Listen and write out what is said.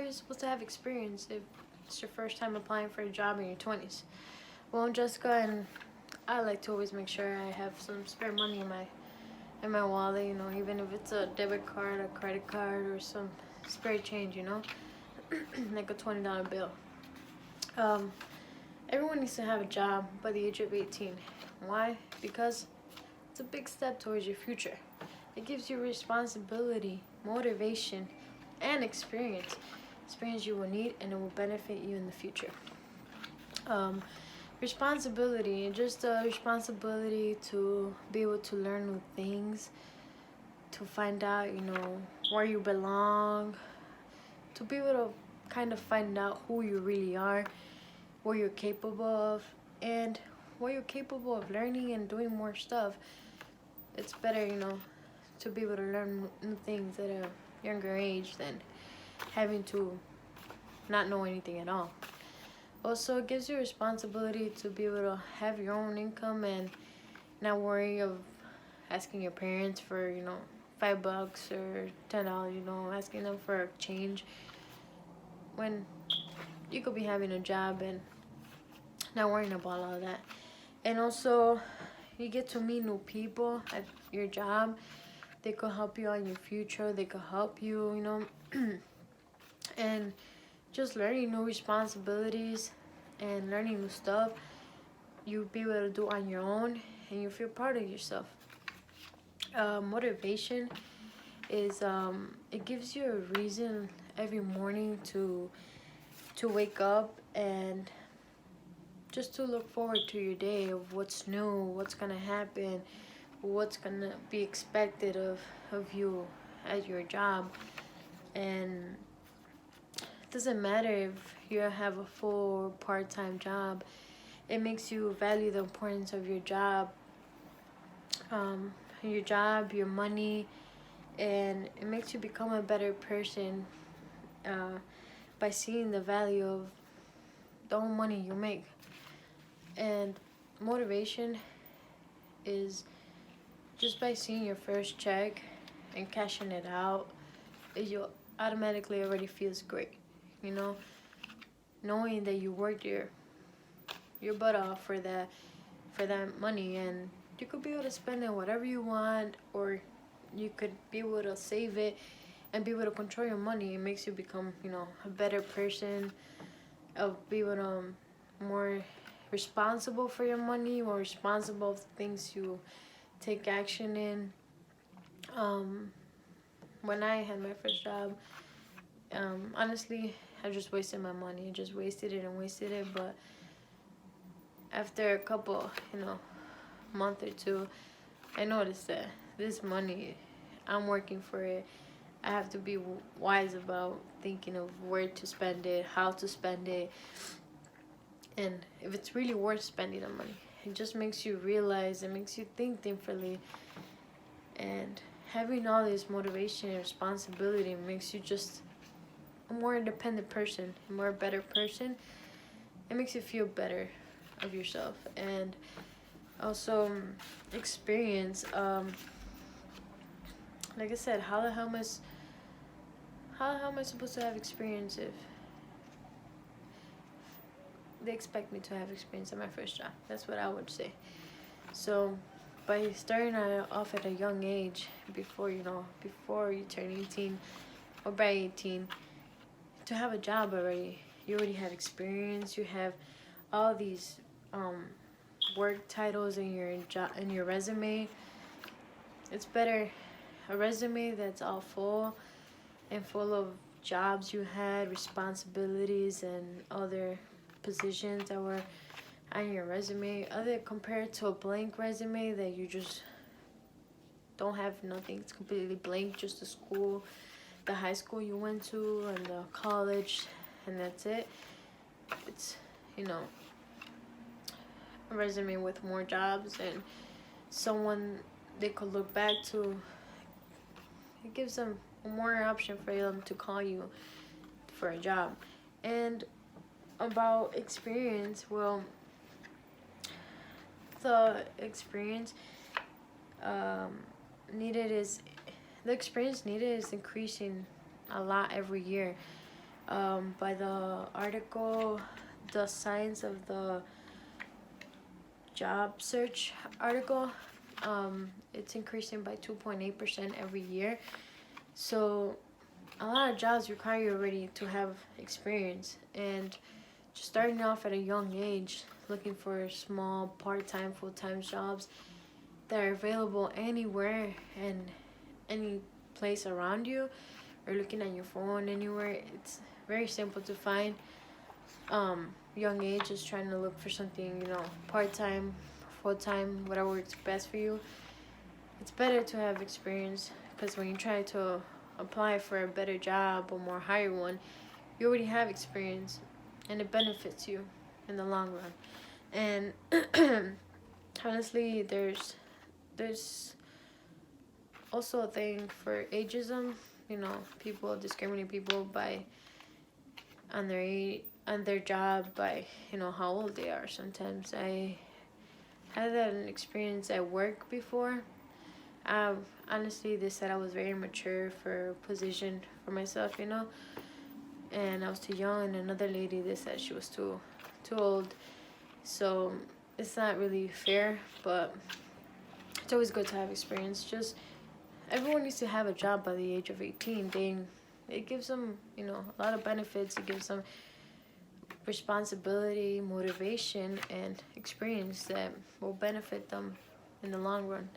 you supposed to have experience if it's your first time applying for a job in your 20s? Well, Jessica, and I like to always make sure I have some spare money in my wallet, you know, even if it's a debit card, a credit card, or some spare change, you know, like a $20 bill. Um, Everyone needs to have a job by the age of 18. Why? Because it's a big step towards your future. It gives you responsibility, motivation, and experience. Experience you will need and it will benefit you in the future. Um, Responsibility, just a responsibility to be able to learn new things, to find out, you know, where you belong, to be able to kind of find out who you really are, what you're capable of, and what you're capable of learning and doing more stuff. It's better, you know, to be able to learn new things at a younger age than having to not know anything at all. Also, it gives you responsibility to be able to have your own income and not worry of asking your parents for, you know, $5 or $10, you know, asking them for a change when you could be having a job and not worrying about all of that. And also, you get to meet new people at your job. They could help you on your future. They could help you, you know, and just learning new responsibilities and learning new stuff you'll be able to do on your own, and you feel proud of yourself. Motivation is it gives you a reason every morning to wake up and just to look forward to your day of what's new, what's gonna happen, what's gonna be expected of you at your job. And it doesn't matter if you have a full or part-time job, it makes you value the importance of your money, and it makes you become a better person by seeing the value of the own money you make. And motivation is just by seeing your first check and cashing it out, you automatically already feels great, you know, knowing that you worked your butt off for that money, and you could be able to spend it whatever you want, or you could be able to save it and be able to control your money. It makes you become, you know, a better person, of be able to more responsible for your money, more responsible of the things you take action in. When I had my first job, honestly, I just wasted my money. Just wasted it and wasted it. But after a couple, you know, month or two, I noticed that this money, I'm working for it. I have to be wise about thinking of where to spend it, how to spend it, and if it's really worth spending the money. It just makes you realize, it makes you think differently, and having all this motivation and responsibility makes you just a more independent person, a more better person. It makes you feel better of yourself. And also experience, like I said, how the hell am I supposed to have experience if they expect me to have experience at my first job? That's what I would say. So by starting off at a young age, before you turn 18 or by 18, to have a job already, you already have experience. You have all these work titles in your resume. It's better a resume that's all full of jobs you had, responsibilities, and other positions that were on your resume, other compared to a blank resume that you just don't have nothing. It's completely blank, just the school, the high school you went to, and the college, and that's it. It's, you know, a resume with more jobs and someone they could look back to. It gives them more option for them to call you for a job. And about experience, well, the experience needed is increasing a lot every year, By the article, The Science of the Job Search article, it's increasing by 2.8% every year. So a lot of jobs require you already to have experience, and just starting off at a young age, looking for small part-time, full-time jobs that are available anywhere and any place around you, or looking at your phone anywhere. It's very simple to find. Young age is trying to look for something, part-time, full-time, whatever works best for you. It's better to have experience, because when you try to apply for a better job or more higher one, you already have experience, and it benefits you in the long run. And honestly, there's also a thing for ageism. People discriminate people by on their job by how old they are. Sometimes I had that experience at work before. Honestly, they said I was very mature for a position for myself, and I was too young. And another lady, they said she was too old. So it's not really fair, but it's always good to have experience. Just everyone needs to have a job by the age of 18. It gives them, a lot of benefits. It gives them responsibility, motivation, and experience that will benefit them in the long run.